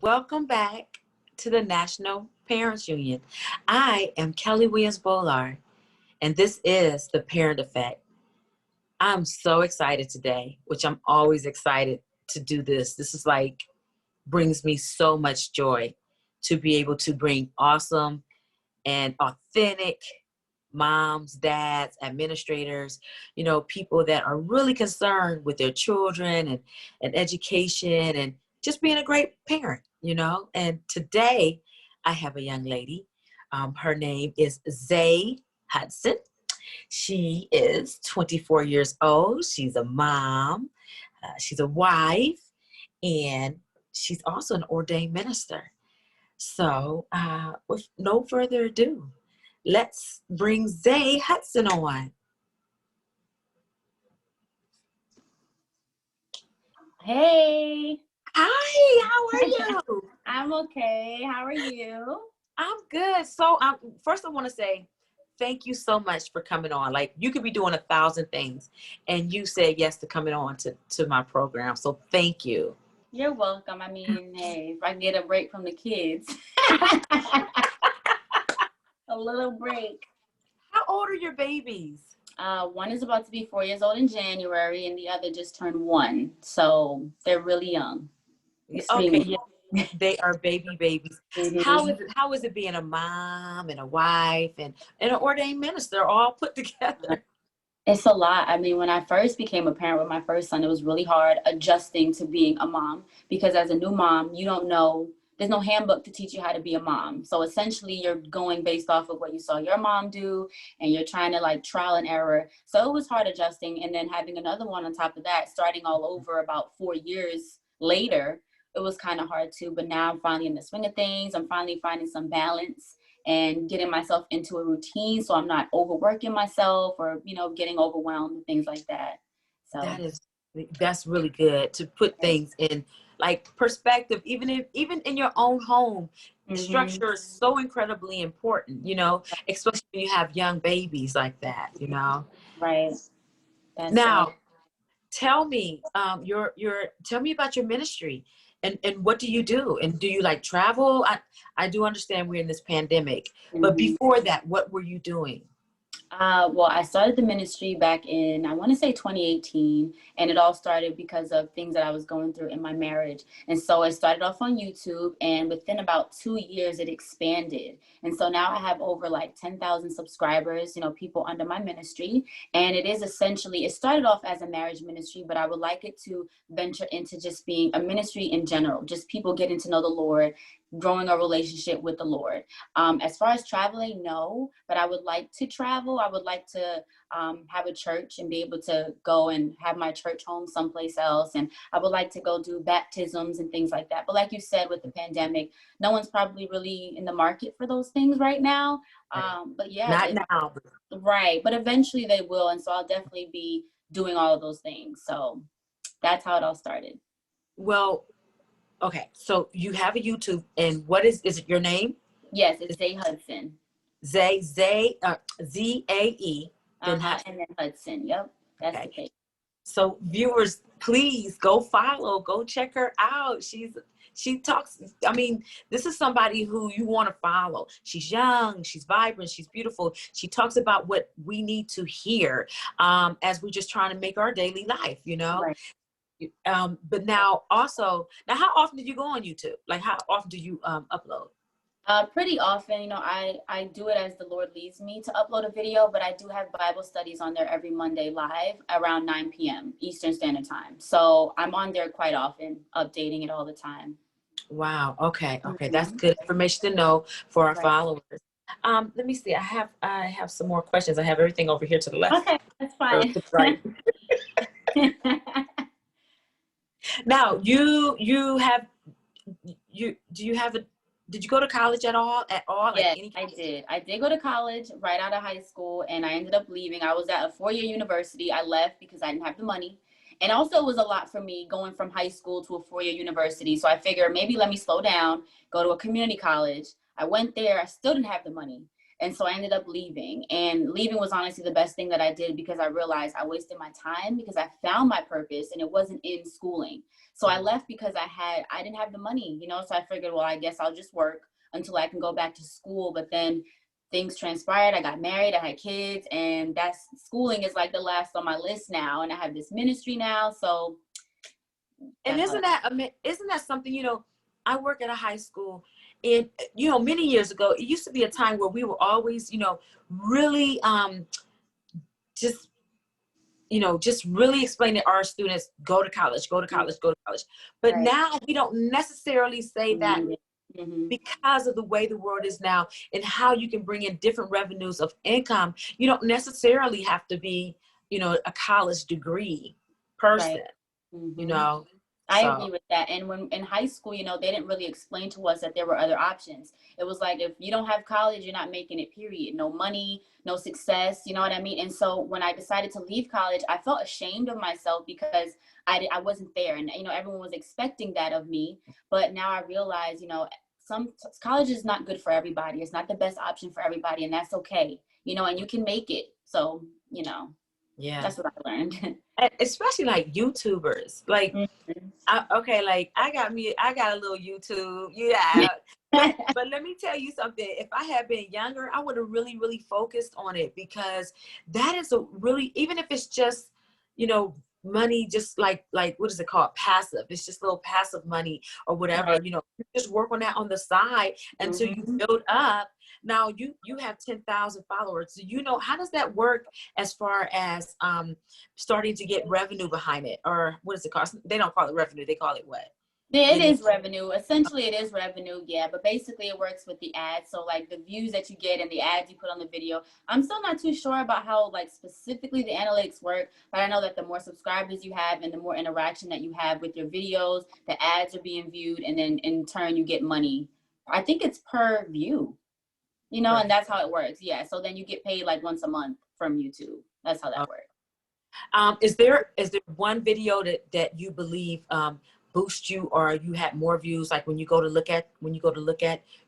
Welcome back to the National Parents Union. I am Kelly Williams-Bollard, and this is The Parent Effect. I'm so excited today, which I'm always excited to do this. This is brings me so much joy to be able to bring awesome and authentic moms, dads, administrators, people that are really concerned with their children and education and just being a great parent, And today I have a young lady. Her name is Zay Hudson. She is 24 years old. She's a mom. She's a wife. And she's also an ordained minister. So with no further ado, let's bring Zay Hudson on. Hey. Hi, how are you? I'm okay. How are you? I'm good. So first I want to say thank you so much for coming on. You could be doing 1,000 things and you said yes to coming on to my program. So thank you. You're welcome. I mean, hey, if I get a break from the kids. A little break. How old are your babies? One is about to be 4 years old in January, and the other just turned 1. So they're really young. Okay, yeah, they are babies. Mm-hmm. How is it being a mom and a wife and an ordained minister all put together? It's a lot. I mean, when I first became a parent with my first son, it was really hard adjusting to being a mom, because as a new mom, you don't know. There's no handbook to teach you how to be a mom. So essentially you're going based off of what you saw your mom do, and you're trying to trial and error. So it was hard adjusting. And then having another one on top of that, starting all over about 4 years later, it was kind of hard too. But now I'm finally in the swing of things. I'm finally finding some balance and getting myself into a routine, so I'm not overworking myself or, getting overwhelmed and things like that. So that's really good to put things in perspective, even in your own home. Mm-hmm. Structure is so incredibly important, especially when you have young babies like that, Right. Now, tell me, tell me about your ministry and what do you do? And do you travel? I do understand we're in this pandemic, but before that, what were you doing? Well, I started the ministry back in, I want to say 2018, and it all started because of things that I was going through in my marriage. And so it started off on YouTube, and within about 2 years, it expanded. And so now I have over 10,000 subscribers, people under my ministry. And it is essentially, it started off as a marriage ministry, but I would like it to venture into just being a ministry in general, just people getting to know the Lord, growing a relationship with the Lord. As far as traveling, no, but I would like to travel. I would like to have a church and be able to go and have my church home someplace else. And I would like to go do baptisms and things like that. But like you said, with the pandemic, no one's probably really in the market for those things right now. But yeah. Not now. Right. But eventually they will. And so I'll definitely be doing all of those things. So that's how it all started. Well, okay, so you have a YouTube, and what is it your name? Yes, it's Zay Hudson. Zay, Z-A-E. And then Hudson, yep, that's okay. The page. So viewers, please go follow, go check her out. She talks, this is somebody who you want to follow. She's young, she's vibrant, she's beautiful. She talks about what we need to hear as we're just trying to make our daily life, Right. But now how often do you go on YouTube? How often do you upload? Pretty often, I do it as the Lord leads me to upload a video, but I do have Bible studies on there every Monday live around 9 p.m. Eastern Standard Time. So I'm on there quite often, updating it all the time. Wow. Okay. That's good information to know for our followers. Let me see. I have some more questions. I have everything over here to the left. Okay, that's fine. Right. Now, did you go to college at all? Yes, I did. I did go to college right out of high school, and I ended up leaving. I was at a 4-year university. I left because I didn't have the money. And also it was a lot for me going from high school to a 4-year university. So I figured maybe let me slow down, go to a community college. I went there. I still didn't have the money. And so I ended up leaving, and leaving was honestly the best thing that I did, because I realized I wasted my time, because I found my purpose and it wasn't in schooling. So I left because I didn't have the money, you know, so I figured, well, I guess I'll just work until I can go back to school. But then things transpired. I got married, I had kids, and that's, schooling is like the last on my list now. And I have this ministry now. So And isn't that something, you know, I work at a high school, and, you know, many years ago, it used to be a time where we were always, you know, really, just, you know, just really explaining to our students, go to college, go to college, go to college. But right. now we don't necessarily say that, Mm-hmm. because of the way the world is now and how you can bring in different revenues of income. You don't necessarily have to be, you know, a college degree person, Right. Mm-hmm. you know. I So agree with that. And when in high school, you know, they didn't really explain to us that there were other options. It was like, if you don't have college, you're not making it, period. No money, no success, you know what I mean? And so when I decided to leave college, I felt ashamed of myself, because I wasn't there. And, you know, everyone was expecting that of me. But now I realize, you know, some college is not good for everybody. It's not the best option for everybody. And that's okay, you know, and you can make it. So, you know, yeah, that's what I learned. and especially like YouTubers, like, Mhm. okay, like I got a little YouTube, yeah. But let me tell you something. If I had been younger, I would have really, really focused on it, because that is a really, even if it's just, you know, money, just like what is it called? Passive. It's just little passive money or whatever, Right. you know, you just work on that on the side until you Mhm. build up. Now you have 10,000 followers. So, you know, how does that work as far as starting to get revenue behind it? Or what is it called? They don't call it revenue. They call it what? Yeah, it Getting, is revenue. Essentially, it is revenue, yeah. But basically, it works with the ads. So, like, the views that you get and the ads you put on the video. I'm still not too sure about how, like, specifically the analytics work. But I know that the more subscribers you have and the more interaction that you have with your videos, the ads are being viewed, and then in turn, you get money. I think it's per view, you know, and that's how it works. Yeah. So then you get paid like once a month from YouTube. That's how that works. is there one video that you believe boost you, or you had more views? Like when you go to look at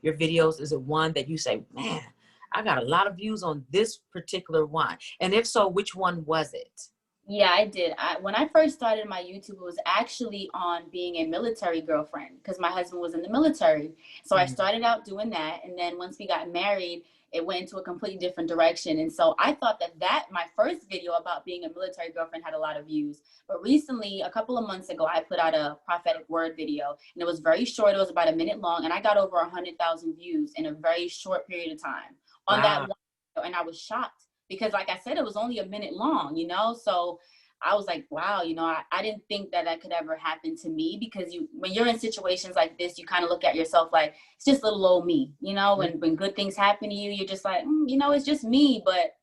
your videos, is it one that you say, man, I got a lot of views on this particular one? And if so, which one was it? Yeah, I did. When I first started my YouTube, it was actually on being a military girlfriend, because my husband was in the military. So I Mhm. started out doing that. And then once we got married, it went into a completely different direction. And so I thought that my first video about being a military girlfriend had a lot of views. But recently, a couple of months ago, I put out a prophetic word video, and it was very short. It was about a minute long. And I got over 100,000 views in a very short period of time on that Wow. one video. And I was shocked, because like I said, it was only a minute long, you know? So I was like, wow, you know, I didn't think that could ever happen to me, because when you're in situations like this, you kind of look at yourself like, it's just little old me, you know, when good things happen to you, you're just like, you know, it's just me. But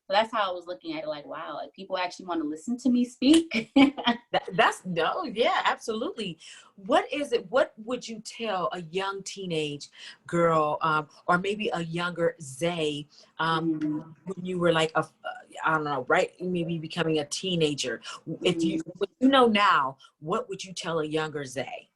so that's how I was looking at it, like, wow, like people actually want to listen to me speak. That's no, yeah, absolutely. What is it? What would you tell a young teenage girl, or maybe a younger Zay, Mhm. when you were like I don't know, right? Maybe becoming a teenager. If you, Mhm. what you know now, what would you tell a younger Zay?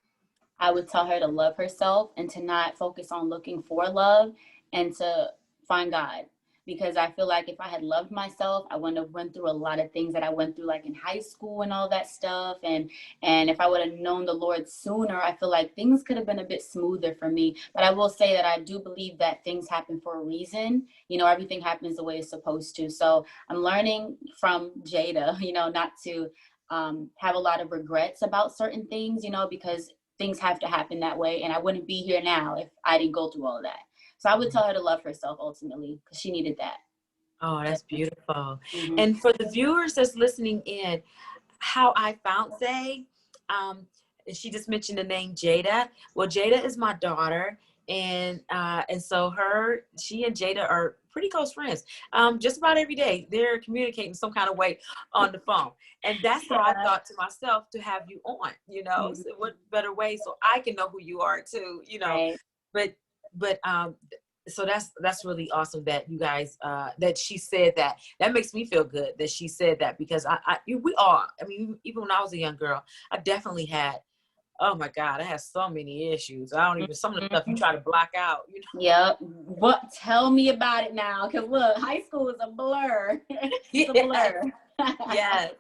I would tell her to love herself and to not focus on looking for love, and to find God. Because I feel like if I had loved myself, I wouldn't have went through a lot of things that I went through, like in high school and all that stuff. And if I would have known the Lord sooner, I feel like things could have been a bit smoother for me. But I will say that I do believe that things happen for a reason. You know, everything happens the way it's supposed to. So I'm learning from Jada, you know, not to have a lot of regrets about certain things, you know, because things have to happen that way. And I wouldn't be here now if I didn't go through all of that. So I would tell her to love herself ultimately, because she needed that. Oh, that's beautiful. Mm-hmm. And for the viewers that's listening in, how I found Zay, and she just mentioned the name Jada. Well, Jada is my daughter, and so she and Jada are pretty close friends. Just about every day they're communicating some kind of way on the phone, and that's how I thought to myself, to have you on. You know, Mm-hmm. so what better way so I can know who you are too. You know, Right. but but so that's really awesome that you guys that she said that. That makes me feel good that she said that, because we all, I mean, even when I was a young girl, I definitely had Oh my God, I have so many issues. I don't even, some of the stuff you try to block out, you know. Yep. What? Tell me about it now. Cause look, high school is a blur. It's a blur. Yes.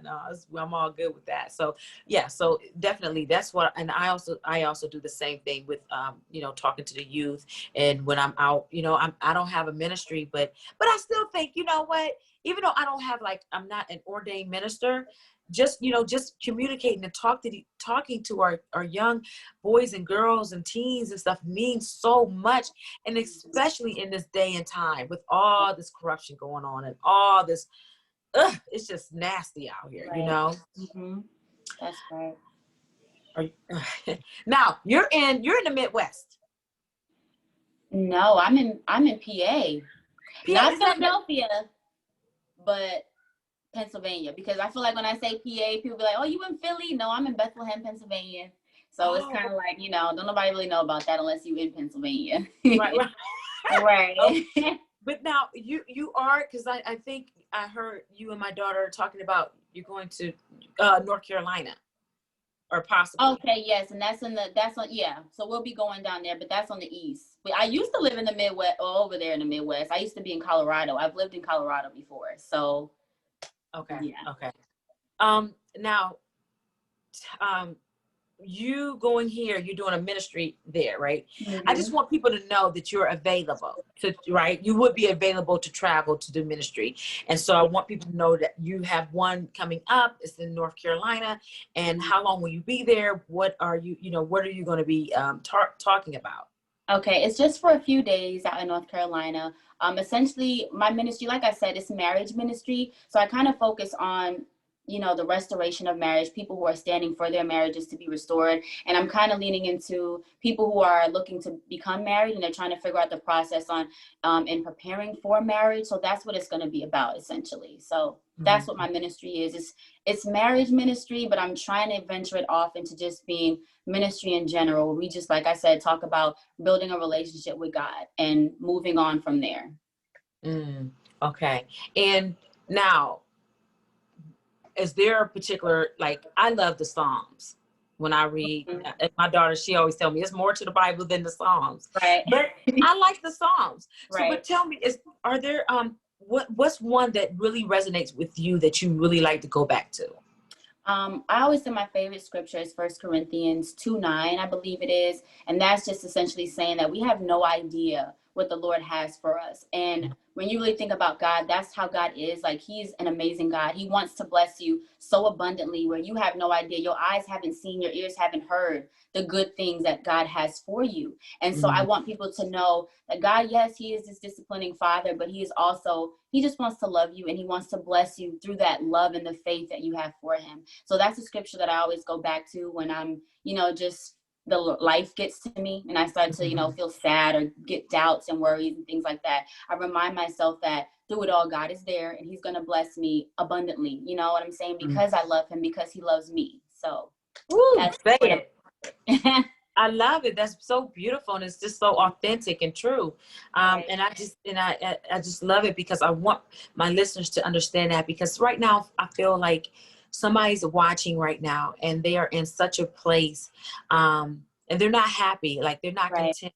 No, I'm all good with that. So yeah, so definitely that's what, and I also do the same thing with, you know, talking to the youth. And when I'm out, you know, I don't have a ministry, but I still think, you know what, even though I don't have, like, I'm not an ordained minister, just, you know, just communicating and talking to our young boys and girls and teens and stuff means so much. And especially in this day and time with all this corruption going on and all this, it's just nasty out here, Right. you know. Mm-hmm. That's right. Now you're in the Midwest. No, I'm in PA. Not Philadelphia, but Pennsylvania. Because I feel like when I say PA, people be like, "Oh, you in Philly?" No, I'm in Bethlehem, Pennsylvania. So it's kind of like, you know, don't nobody really know about that unless you in Pennsylvania. Right. Right. Okay. But now you are, because I think I heard you and my daughter talking about you're going to North Carolina, or possibly. Okay, yes, and that's on, yeah. So we'll be going down there, but that's on the east. I used to live in the Midwest, or over there in the Midwest. I used to be in Colorado. I've lived in Colorado before, so Okay. yeah. Okay. Now, you going here, you're doing a ministry there, right? Mm-hmm. I just want people to know that you're available to, right? You would be available to travel to do ministry. And so I want people to know that you have one coming up. It's in North Carolina. And how long will you be there? What are you, you know, what are you going to be talking about? Okay, it's just for a few days out in North Carolina. Essentially, my ministry, like I said, it's marriage ministry. So I kind of focus on, you know, the restoration of marriage, people who are standing for their marriages to be restored. And I'm kind of leaning into people who are looking to become married and they're trying to figure out the process on and preparing for marriage. So that's what it's going to be about, essentially. So that's what my ministry is. It's marriage ministry, but I'm trying to venture it off into just being ministry in general. We just, like I said, talk about building a relationship with God and moving on from there. Okay. And now, is there a particular, like, I love the Psalms. When I read, my daughter, she always tell me it's more to the Bible than the Psalms. Right. But I like the Psalms. So, Right. but tell me, are there what's one that really resonates with you that you really like to go back to? I always say my favorite scripture is 1 Corinthians 2:9, I believe it is. And that's just essentially saying that we have no idea what the Lord has for us. And when you really think about God, that's how God is. Like, he's an amazing God. He wants to bless you so abundantly where you have no idea. Your eyes haven't seen, your ears haven't heard the good things that God has for you. And so I want people to know that God, yes, he is this disciplining father, but he is also, he just wants to love you and he wants to bless you through that love and the faith that you have for him. So that's a scripture that I always go back to when I'm, you know, just the life gets to me and I start to, you know, feel sad or get doubts and worries and things like that. I remind myself that through it all, God is there and he's going to bless me abundantly. You know what I'm saying? Because I love him, because he loves me. So that's it. I love it. That's so beautiful. And it's just so authentic and true. And I just love it because I want my listeners to understand that, because right now I feel like somebody's watching right now and they are in such a place and they're not happy, like they're not content.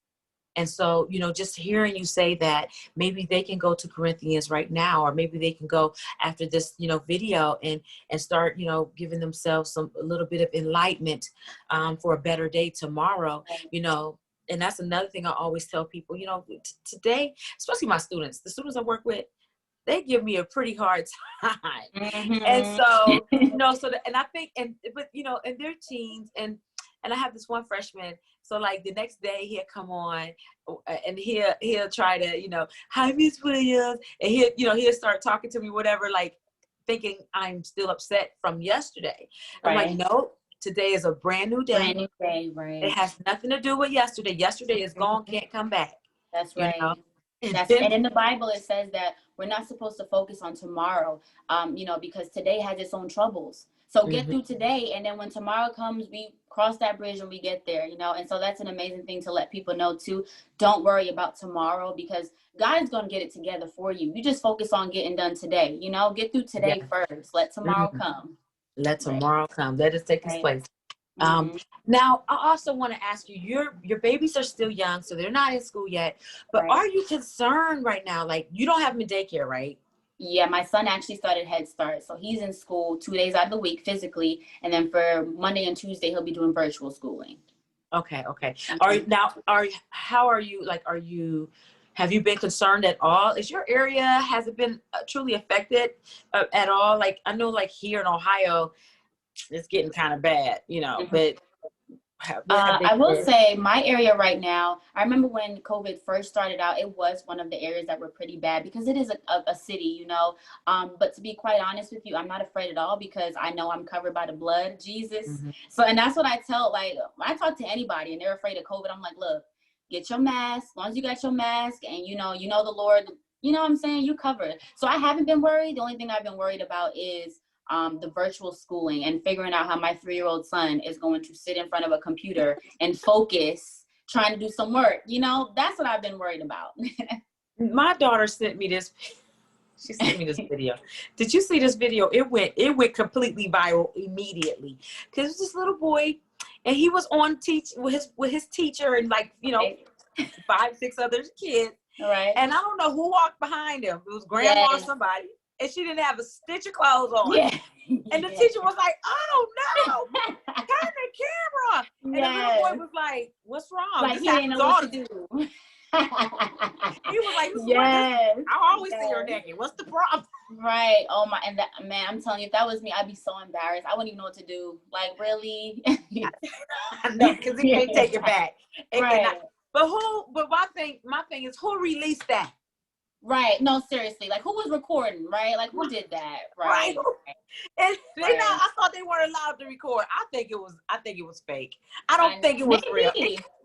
And so, you know, just hearing you say that, maybe they can go to Corinthians right now, or maybe they can go after this, you know, video and start, you know, giving themselves a little bit of enlightenment for a better day tomorrow, you know. And that's another thing I always tell people, you know, today, especially my students, the students I work with, they give me a pretty hard time. And so, you know, and I think, but, you know, and they're teens, and I have this one freshman. So like the next day he'll come on and he'll try to, you know, hi, Miss Williams. And he'll start talking to me, whatever, like thinking I'm still upset from yesterday. I'm like, no, today is a brand new day. Brand new day, right. It has nothing to do with yesterday. Yesterday is gone, can't come back. That's right. You know? And in the Bible, it says that we're not supposed to focus on tomorrow, you know, because today has its own troubles. So get through today. And then when tomorrow comes, we cross that bridge when we get there, you know. And so that's an amazing thing to let people know, too. Don't worry about tomorrow, because God is going to get it together for you. You just focus on getting done today, you know, get through today first. Let tomorrow come. Let tomorrow come. Let it take its place. Um, Mm-hmm. Now, I also want to ask you, your babies are still young, so they're not in school yet. But Right. are you concerned right now? Like, you don't have them in daycare, right? Yeah, my son actually started Head Start. So he's in school 2 days out of the week physically. And then for Monday and Tuesday, he'll be doing virtual schooling. Okay, okay. Yeah. How are you, like, have you been concerned at all? Is your area, has it been truly affected at all? Like, I know, like, here in Ohio, it's getting kind of bad, but what have they I will said? say my area right now, I remember when COVID first started out, it was one of the areas that were pretty bad because it is a city, But to be quite honest with you, I'm not afraid at all because I know I'm covered by the blood of Jesus. Mm-hmm. So, and that's what I tell, like, when I talk to anybody and they're afraid of COVID, I'm like, look, get your mask. As long as you got your mask and you know the Lord, you know what I'm saying? You covered. So I haven't been worried. The only thing I've been worried about is the virtual schooling and figuring out how my 3-year-old son is going to sit in front of a computer and focus trying to do some work. That's what I've been worried about. My daughter sent me this. She sent me this video. Did you see this video? It went completely viral immediately because this little boy, and he was on teach with his teacher and, like, 5, 6 other kids. All right. And I don't know who walked behind him. It was grandma or Yes. somebody, and she didn't have a stitch of clothes on. Yeah. And the teacher was like, "Oh no, turn the camera!" And the little boy was like, "What's wrong? Like This he didn't happens know all what the to time." do. He was like, "This is what Yes. I always see her naked. What's the problem?" Right. Oh my, and that, man, I'm telling you, if that was me, I'd be so embarrassed. I wouldn't even know what to do. Like, really? No, because he can't take it back. It Right. cannot. But my thing is, who released that? Right. No, seriously. Like, who was recording? Right. Like, who did that? Right. And Right. I thought they weren't allowed to record. I think it was fake. I don't think it was real.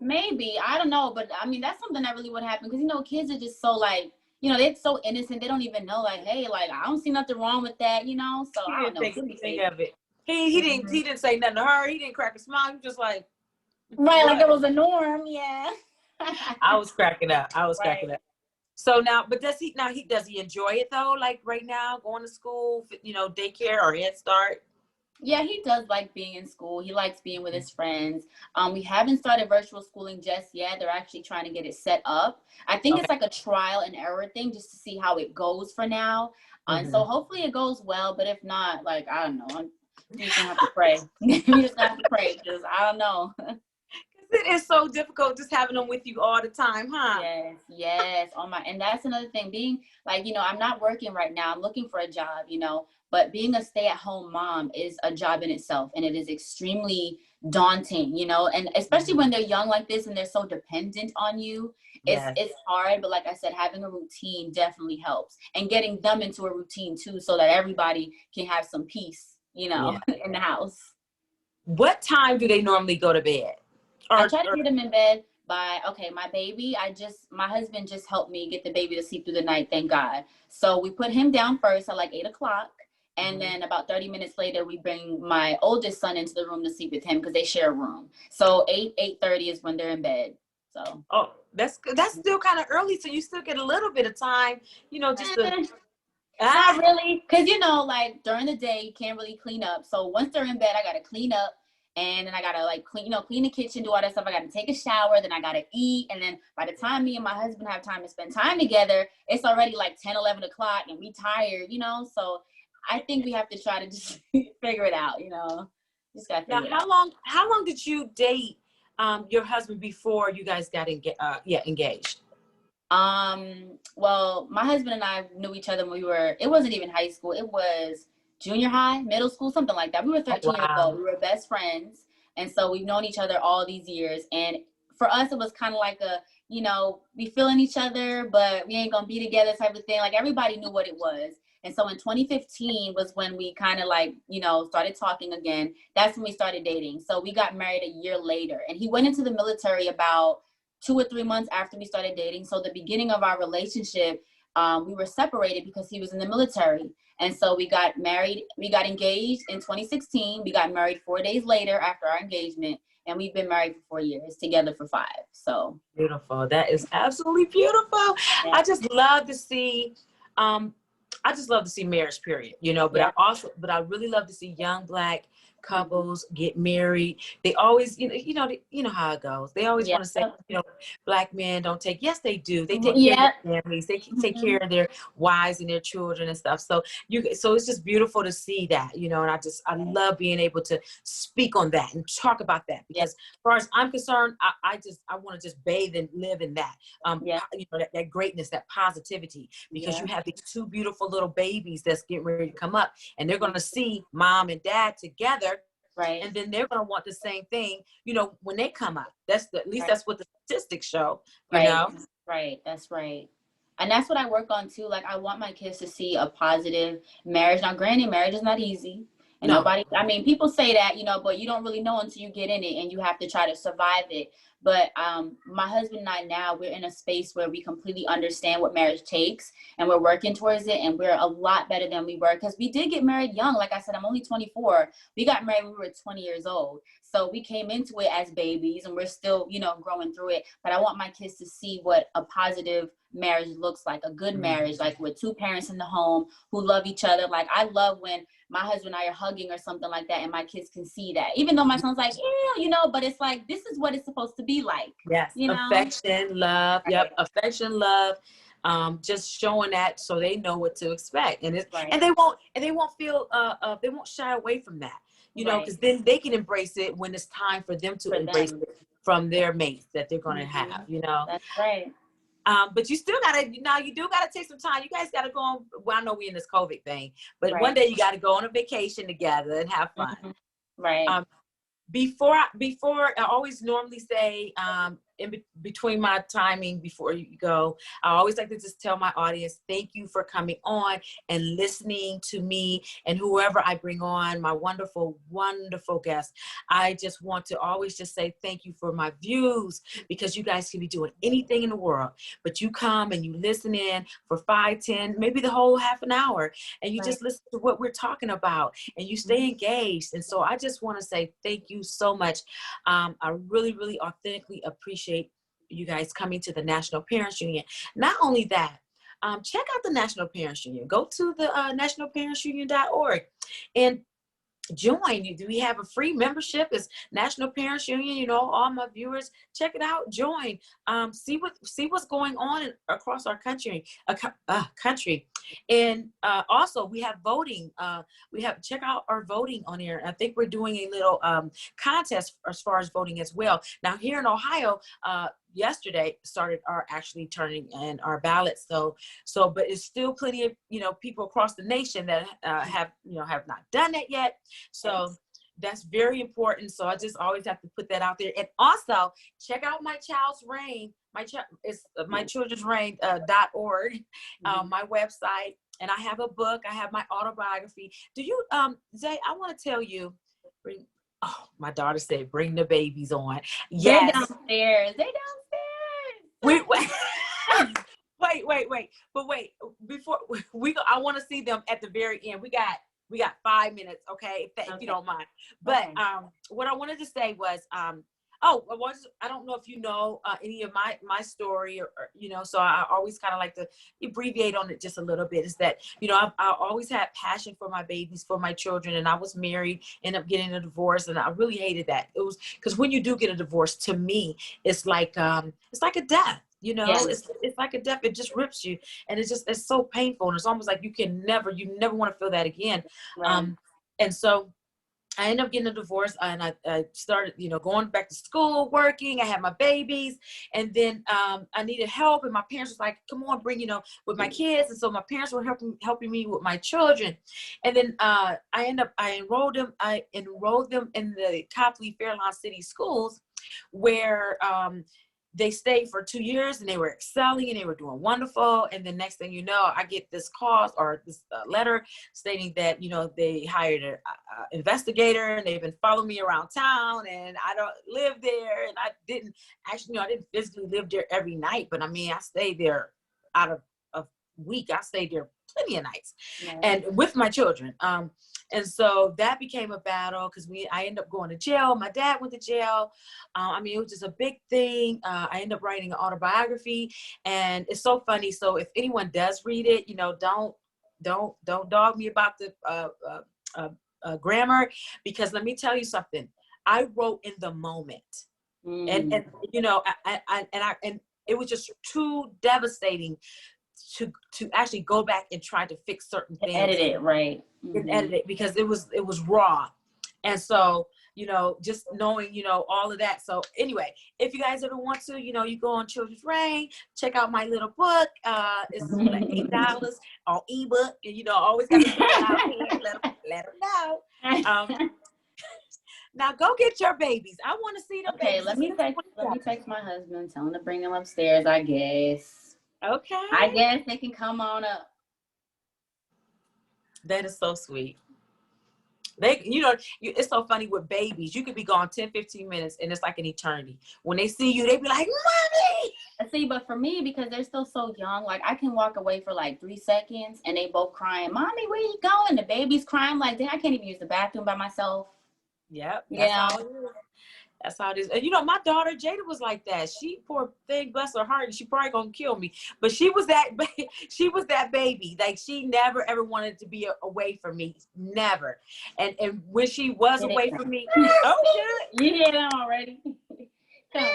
Maybe. I don't know. But I mean, that's something that really would happen because, kids are just so, like, they're so innocent. They don't even know, like, hey, like, I don't see nothing wrong with that, So He I don't didn't know. think anything of it. He didn't say nothing to her. He didn't crack a smile. He was just like, right, what? like it was a norm. Yeah. I was cracking up. Right. So now, but does he enjoy it though? Like right now, going to school, daycare or Head Start? Yeah, he does like being in school. He likes being with his friends. We haven't started virtual schooling just yet. They're actually trying to get it set up. I think it's like a trial and error thing just to see how it goes for now. And so hopefully it goes well. But if not, like, I don't know. You just gonna have to pray. You just have to pray because I don't know. It is so difficult just having them with you all the time, huh? Yes. Oh my, and that's another thing. Being like, I'm not working right now. I'm looking for a job, but being a stay-at-home mom is a job in itself, and it is extremely daunting, and especially when they're young like this and they're so dependent on you. It's hard, but like I said, having a routine definitely helps, and getting them into a routine too, so that everybody can have some peace, in the house. What time do they normally go to bed? I try to get them in bed by, my husband just helped me get the baby to sleep through the night, thank God. So we put him down first at like 8 o'clock. And then about 30 minutes later, we bring my oldest son into the room to sleep with him because they share a room. So 8:30 is when they're in bed. So. Oh, that's still kind of early. So you still get a little bit of time, just to. Not really. Because, like during the day, you can't really clean up. So once they're in bed, I got to clean up. And then I gotta like clean the kitchen, do all that stuff. I gotta take a shower, then I gotta eat. And then by the time me and my husband have time to spend time together, it's already like 10, 11 o'clock and we tired, So I think we have to try to just figure it out, Just gotta figure it out. How long did you date your husband before you guys got engaged? Well, my husband and I knew each other when it wasn't even high school. It was junior high, middle school, something like that. We were 13 years old. We were best friends. And so we've known each other all these years. And for us, it was kind of like we feeling each other, but we ain't going to be together type of thing. Like everybody knew what it was. And so in 2015 was when we kind of started talking again. That's when we started dating. So we got married a year later. And he went into the military about 2 or 3 months after we started dating. So the beginning of our relationship, we were separated because he was in the military. And so we got engaged in 2016. We got married 4 days later after our engagement. And we've been married for 4 years, together for 5. So beautiful. That is absolutely beautiful. Yeah. I just love to see, marriage, period, but I really love to see young Black couples get married, they always, you know how it goes. They always Yeah. want to say, black men don't take. Yes, they do. They take care of Yeah. their families. They take care of their wives and their children and stuff. So it's just beautiful to see that, and I love being able to speak on that and talk about that, Yeah. because as far as I'm concerned, I want to just bathe and live in that, Yeah. that greatness, that positivity, because Yeah. you have these two beautiful little babies that's getting ready to come up, and they're going to see mom and dad together. Right. And then they're going to want the same thing, when they come up. At least Right. that's what the statistics show, Right. Right. That's right. And that's what I work on too. Like, I want my kids to see a positive marriage. Now, granted, marriage is not easy. And No. people say that, but you don't really know until you get in it, and you have to try to survive it. But my husband and I now, we're in a space where we completely understand what marriage takes, and we're working towards it. And we're a lot better than we were, because we did get married young. Like I said, I'm only 24. We got married when we were 20 years old. So we came into it as babies, and we're still, growing through it. But I want my kids to see what a positive marriage looks like, a good marriage, like with two parents in the home who love each other. Like, I love when my husband and I are hugging or something like that, and my kids can see that, even though my son's like, yeah, but it's like, this is what it's supposed to be like. Yes. Affection, love. Right. Yep. Affection, love. Just showing that so they know what to expect, and Right. and they won't feel they won't shy away from that, because then they can embrace it when it's time for them to embrace it from their mates that they're going to have. That's right. But you still gotta, you do gotta take some time. You guys gotta go on. Well, I know we in this COVID thing, but one day you gotta go on a vacation together and have fun. Right. Before I always normally say, between my timing before you go, I always like to just tell my audience, thank you for coming on and listening to me and whoever I bring on, my wonderful, wonderful guests. I just want to always just say thank you for my views, because you guys can be doing anything in the world, but you come and you listen in for 5, 10, maybe the whole half an hour, and you just listen to what we're talking about, and you stay engaged. And so I just want to say thank you so much. I really, really authentically appreciate you guys coming to the National Parents Union. Not only that, check out the National Parents Union. Go to the nationalparentsunion.org and join. We have a free membership. It's National Parents Union. All my viewers, check it out. Join. See what's going on across our country. And also we have voting. Check out our voting on here. I think we're doing a little contest as far as voting as well. Now here in Ohio, yesterday started actually turning in our ballots. So but it's still plenty of people across the nation that have not done that yet. So that's very important. So I just always have to put that out there. And also check out my child's reign. It's mychildrensreign.org, my website. And I have a book. I have my autobiography. Do you, Zay, I want to tell you, my daughter said, bring the babies on. Yes. They're downstairs. Wait. But wait, before I want to see them at the very end. We got 5 minutes, okay? If you don't mind. But what I wanted to say was, I don't know if you know any of my story, or so I always kind of like to abbreviate on it just a little bit. Is that I always had passion for my babies, for my children, and I was married, ended up getting a divorce, and I really hated that. It was because when you do get a divorce, to me, it's like a death. It's like a death. It just rips you, and it's so painful, and it's almost like you never want to feel that again. Right. And so I ended up getting a divorce, and I started, going back to school, working. I had my babies, and then I needed help, and my parents was like, "Come on, bring, with my kids." And so my parents were helping me with my children, and then I enrolled them in the Copley Fairlawn City Schools, where they stayed for 2 years, and they were excelling, and they were doing wonderful. And the next thing you know, I get this call or this letter stating that, they hired an investigator, and they've been following me around town, and I don't live there. And I didn't physically live there every night, but I mean, I stayed there out of a week. I stayed there plenty of nights, and with my children. And so that became a battle, because I ended up going to jail. My dad went to jail. It was just a big thing. I ended up writing an autobiography, and it's so funny. So if anyone does read it, don't dog me about the grammar, because let me tell you something. I wrote in the moment, and you know, and it was just too devastating to actually go back and try to fix certain things. Edit it, right? And edit it, because it was raw. And so, you know, just knowing, you know, all of that. So anyway, if you guys ever want to, you know, you go on Children's Reign, check out my little book. It's like $8 on ebook, and you know, always got to put it out here. Let them know. Now go get your babies. I want to see them. Okay, babies. let me text my husband, tell him to bring them upstairs, I guess. Okay. I guess they can come on up. That is so sweet. They, you know, it's so funny with babies. You could be gone 10, 15 minutes and it's like an eternity. When they see you, they be like, Mommy! See, but for me, because they're still so young, like I can walk away for like 3 seconds and they both crying, Mommy, where you going? The baby's crying, like, I can't even use the bathroom by myself. Yep. How it is. That's how it is. And you know, my daughter Jada was like that. She, poor thing, bless her heart, and she probably gonna kill me. But she was that baby. Like, she never ever wanted to be away from me. Never. And when she was away from me, oh good. You hear them already? Come.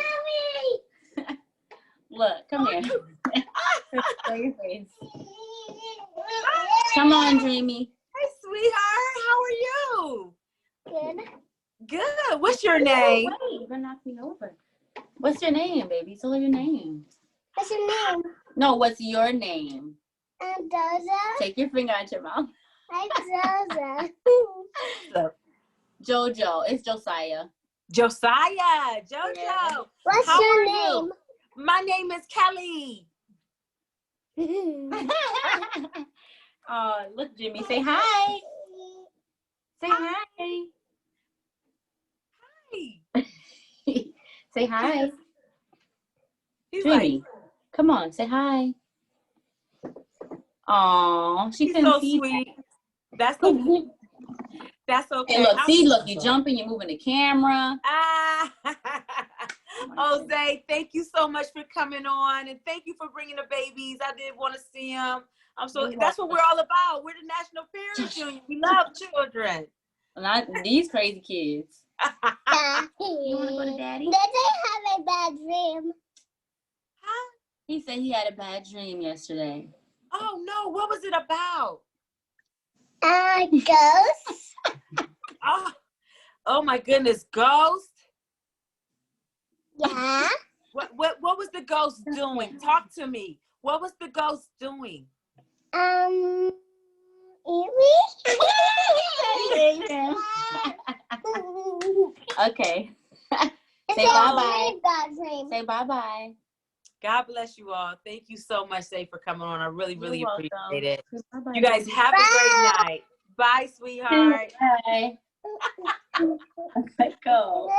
Look, come here. Show your face. Come on, Dreamy. Hey, sweetheart. How are you? Good. Good. What's your name? Wait, you're gonna knock me over. What's your name, baby? Tell her your name. What's your name? No, what's your name? Doza. Take your finger out your mouth. I'm Doza. Jojo. It's Josiah. Josiah. Jojo. Yeah. What's How your are name? you? My name is Kelly. Oh, look, Jimmy. Say hi. Say hi. Hey. Say hi. He's Jimmy, like, come on. Say hi. Aw, she he's couldn't so see. sweet. That's okay. That's okay. Hey, look, see, look, you jumping, you're moving the camera. Ah. Oh, Zay, thank you so much for coming on, and thank you for bringing the babies. I did want to see them. That's what we're all about. We're the National Parents Union. We love children. Not these crazy kids. Daddy. You want to go to Daddy? Did I have a bad dream? Huh? He said he had a bad dream yesterday. Oh no, what was it about? Ghost. Oh my goodness, ghost. Yeah. What was the ghost doing? Talk to me. What was the ghost doing? Okay. Say bye-bye. Bad dream. Say bye-bye. God bless you all. Thank you so much, Zay, for coming on. I really, really You're appreciate welcome. it. Bye-bye, You guys baby. have a great night. Bye, sweetheart. Bye. Let go.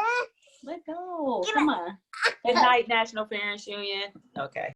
Let go. Come on. Good night, National Parents Union. Okay.